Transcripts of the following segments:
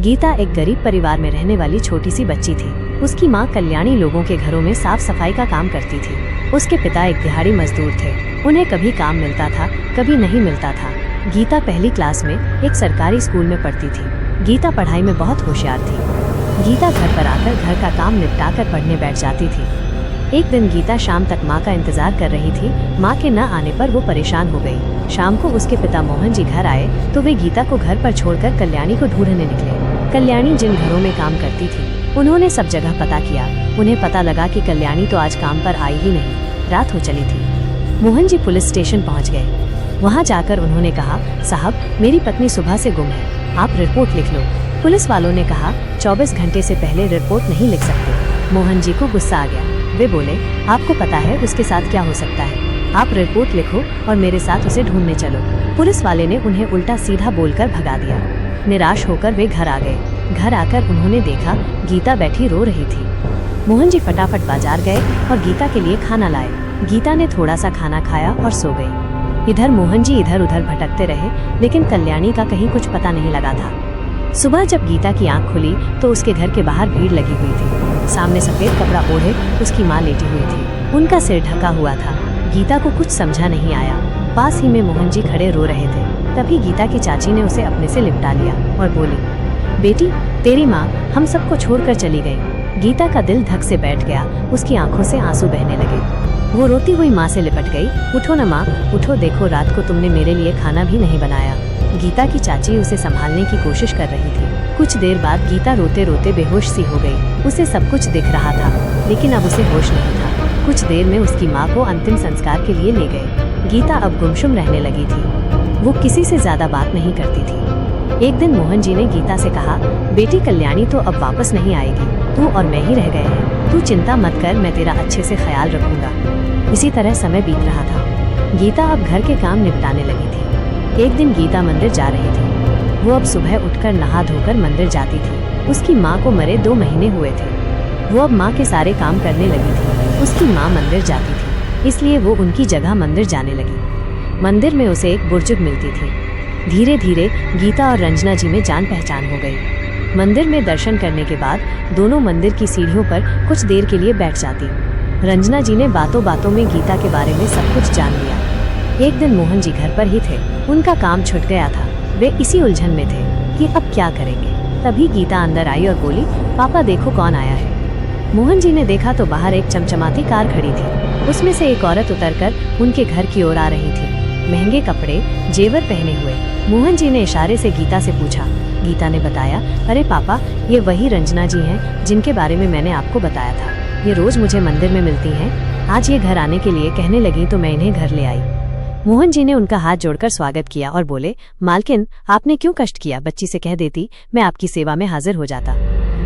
गीता एक गरीब परिवार में रहने वाली छोटी सी बच्ची थी। उसकी माँ कल्याणी लोगों के घरों में साफ सफाई का काम करती थी। उसके पिता एक दिहाड़ी मजदूर थे। उन्हें कभी काम मिलता था, कभी नहीं मिलता था। गीता पहली क्लास में एक सरकारी स्कूल में पढ़ती थी। गीता पढ़ाई में बहुत होशियार थी। गीता घर पर आकर घर का काम निपटाकर पढ़ने बैठ जाती थी। एक दिन गीता शाम तक माँ का इंतजार कर रही थी। माँ के न आने पर वो परेशान हो गई। शाम को उसके पिता मोहन जी घर आए तो वे गीता को घर पर छोड़कर कल्याणी को ढूंढने निकले। कल्याणी जिन घरों में काम करती थी उन्होंने सब जगह पता किया। उन्हें पता लगा कि कल्याणी तो आज काम पर आई ही नहीं, रात हो चली थी। मोहन जी पुलिस स्टेशन पहुँच गए। वहाँ जाकर उन्होंने कहा, साहब मेरी पत्नी सुबह से गुम है, आप रिपोर्ट लिख लो। पुलिस वालों ने कहा, 24 घंटे से पहले रिपोर्ट नहीं लिख सकते। मोहन जी को गुस्सा आ गया। वे बोले, आपको पता है उसके साथ क्या हो सकता है, आप रिपोर्ट लिखो और मेरे साथ उसे ढूंढने चलो। पुलिस वाले ने उन्हें उल्टा सीधा बोलकर भगा दिया। निराश होकर वे घर आ गए। घर आकर उन्होंने देखा गीता बैठी रो रही थी। मोहन जी फटाफट बाजार गए और गीता के लिए खाना लाए। गीता ने थोड़ा सा खाना खाया और सो गई। इधर मोहन जी इधर उधर भटकते रहे, लेकिन कल्याणी का कहीं कुछ पता नहीं लगा था। सुबह जब गीता की आंख खुली तो उसके घर के बाहर भीड़ लगी हुई थी। सामने सफेद कपड़ा ओढ़े उसकी माँ लेटी हुई थी। उनका सिर ढका हुआ था। गीता को कुछ समझा नहीं आया। पास ही में मोहन जी खड़े रो रहे थे। तभी गीता की चाची ने उसे अपने से लिपटा लिया और बोली, बेटी तेरी माँ हम सबको छोड़कर चली गई। गीता का दिल धक से बैठ गया। उसकी आंखों से आंसू बहने लगे। वो रोती हुई माँ से लिपट गई। उठो न माँ, उठो, देखो रात को तुमने मेरे लिए खाना भी नहीं बनाया। गीता की चाची उसे संभालने की कोशिश कर रही थी। कुछ देर बाद गीता रोते रोते बेहोश सी हो गई। उसे सब कुछ दिख रहा था, लेकिन अब उसे होश नहीं था। कुछ देर में उसकी माँ को अंतिम संस्कार के लिए ले गए। गीता अब गुमसुम रहने लगी थी। वो किसी से ज्यादा बात नहीं करती थी। एक दिन मोहन जी ने गीता से कहा, बेटी कल्याणी तो अब वापस नहीं आएगी, तू और मैं ही रह गए हैं। तू चिंता मत कर, मैं तेरा अच्छे से ख्याल रखूंगा। इसी तरह समय बीत रहा था। गीता अब घर के काम निपटाने लगी थी। एक दिन गीता मंदिर जा रही थी। वो अब सुबह उठकर नहा धोकर मंदिर जाती थी। उसकी माँ को मरे 2 महीने हुए थे। वो अब माँ के सारे काम करने लगी थी। उसकी माँ मंदिर जाती थी, इसलिए वो उनकी जगह मंदिर जाने लगी। मंदिर में उसे एक बुजुर्ग मिलती थी। धीरे धीरे गीता और रंजना जी में जान पहचान हो गई। मंदिर में दर्शन करने के बाद दोनों मंदिर की सीढ़ियों पर कुछ देर के लिए बैठ जाती। रंजना जी ने बातों बातों में गीता के बारे में सब कुछ जान लिया। एक दिन मोहन जी घर पर ही थे। उनका काम छूट गया था। वे इसी उलझन में थे कि अब क्या करेंगे। तभी गीता अंदर आई और बोली, पापा देखो कौन आया है। मोहन जी ने देखा तो बाहर एक चमचमाती कार खड़ी थी। उसमें से एक औरत उतरकर उनके घर की ओर आ रही थी। महंगे कपड़े, जेवर पहने हुए। मोहन जी ने इशारे से गीता से पूछा। गीता ने बताया, अरे पापा ये वही रंजना जी हैं जिनके बारे में मैंने आपको बताया था। ये रोज मुझे मंदिर में मिलती हैं। आज ये घर आने के लिए कहने लगी तो मैं इन्हें घर ले आई। मोहन जी ने उनका हाथ जोड़कर स्वागत किया और बोले, मालकिन आपने क्यों कष्ट किया, बच्ची से कह देती मैं आपकी सेवा में हाजिर हो जाता।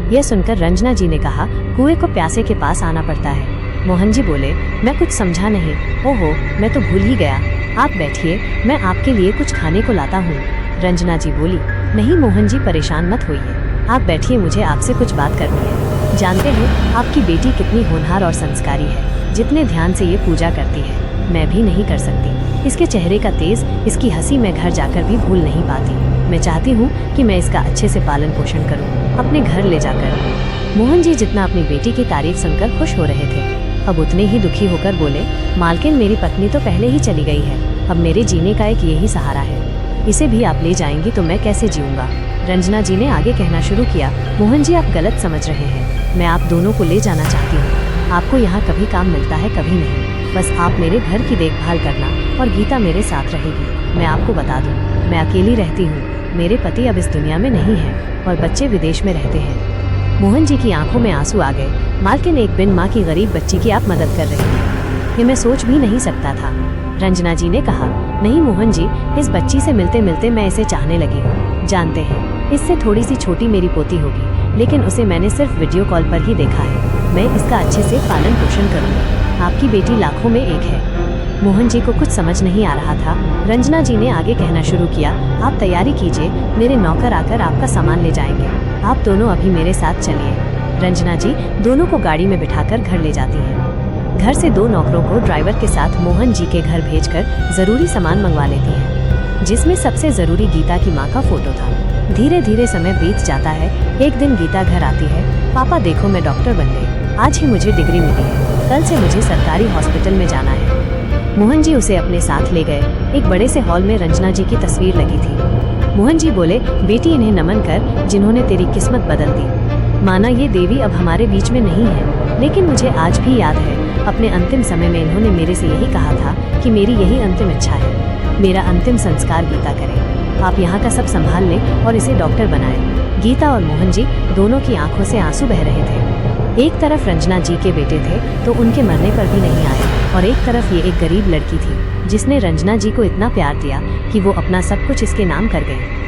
यह सुनकर रंजना जी ने कहा, कुएं को प्यासे के पास आना पड़ता है। मोहन जी बोले, मैं कुछ समझा नहीं। ओहो, मैं तो भूल ही गया। आप बैठिए, मैं आपके लिए कुछ खाने को लाता हूँ। रंजना जी बोली, नहीं मोहन जी परेशान मत होइए, आप बैठिए, मुझे आपसे कुछ बात करनी है। जानते हैं आपकी बेटी कितनी होनहार और संस्कारी है। जितने ध्यान से ये पूजा करती है मैं भी नहीं कर सकती। इसके चेहरे का तेज, इसकी हंसी मैं घर जाकर भी भूल नहीं पाती। मैं चाहती हूँ कि मैं इसका अच्छे से पालन पोषण करूँ, अपने घर ले जाकर। मोहन जी जितना अपनी बेटी की तारीफ सुनकर खुश हो रहे थे, अब उतने ही दुखी होकर बोले, मालकिन मेरी पत्नी तो पहले ही चली गई है। अब मेरे जीने का एक यही सहारा है। इसे भी आप ले जाएंगी तो मैं कैसे जीऊँगा। रंजना जी ने आगे कहना शुरू किया, मोहन जी आप गलत समझ रहे हैं। मैं आप दोनों को ले जाना चाहती हूँ। आपको यहाँ कभी काम मिलता है कभी नहीं। बस आप मेरे घर की देखभाल करना और गीता मेरे साथ रहेगी। मैं आपको बता दूं, मैं अकेली रहती हूँ। मेरे पति अब इस दुनिया में नहीं हैं और बच्चे विदेश में रहते हैं। मोहन जी की आंखों में आंसू आ गए। मालकिन एक बिन माँ की गरीब बच्ची की आप मदद कर रही हैं, ये मैं सोच भी नहीं सकता था। रंजना जी ने कहा, नहीं मोहन जी, इस बच्ची से मिलते मिलते मैं इसे चाहने लगी हूँ। जानते हैं इससे थोड़ी सी छोटी मेरी पोती होगी, लेकिन उसे मैंने सिर्फ वीडियो कॉल पर ही देखा है। मैं इसका अच्छे से पालन पोषण करूँगी। आपकी बेटी लाखों में एक है। मोहन जी को कुछ समझ नहीं आ रहा था। रंजना जी ने आगे कहना शुरू किया, आप तैयारी कीजिए, मेरे नौकर आकर आपका सामान ले जाएंगे। आप दोनों अभी मेरे साथ चलिए। रंजना जी दोनों को गाड़ी में बिठाकर घर ले जाती हैं। घर से 2 नौकरों को ड्राइवर के साथ मोहन जी के घर भेजकर जरूरी सामान मंगवा लेती हैं, जिसमें सबसे जरूरी गीता की माँ का फोटो था। धीरे धीरे समय बीत जाता है। एक दिन गीता घर आती है। पापा देखो, मैं डॉक्टर बन गई। आज ही मुझे डिग्री मिली है। कल से मुझे सरकारी हॉस्पिटल में जाना है। मोहन जी उसे अपने साथ ले गए। एक बड़े से हॉल में रंजना जी की तस्वीर लगी थी। मोहन जी बोले, बेटी इन्हें नमन कर, जिन्होंने तेरी किस्मत बदल दी। माना ये देवी अब हमारे बीच में नहीं है, लेकिन मुझे आज भी याद है अपने अंतिम समय में इन्होंने मेरे से यही कहा था कि मेरी यही अंतिम इच्छा है, मेरा अंतिम संस्कार गीता करे। आप यहाँ का सब संभाल लें और इसे डॉक्टर बनाएं। गीता और मोहन जी दोनों की आंखों से आंसू बह रहे थे। एक तरफ रंजना जी के बेटे थे तो उनके मरने पर भी नहीं आए, और एक तरफ ये एक गरीब लड़की थी जिसने रंजना जी को इतना प्यार दिया कि वो अपना सब कुछ इसके नाम कर गए।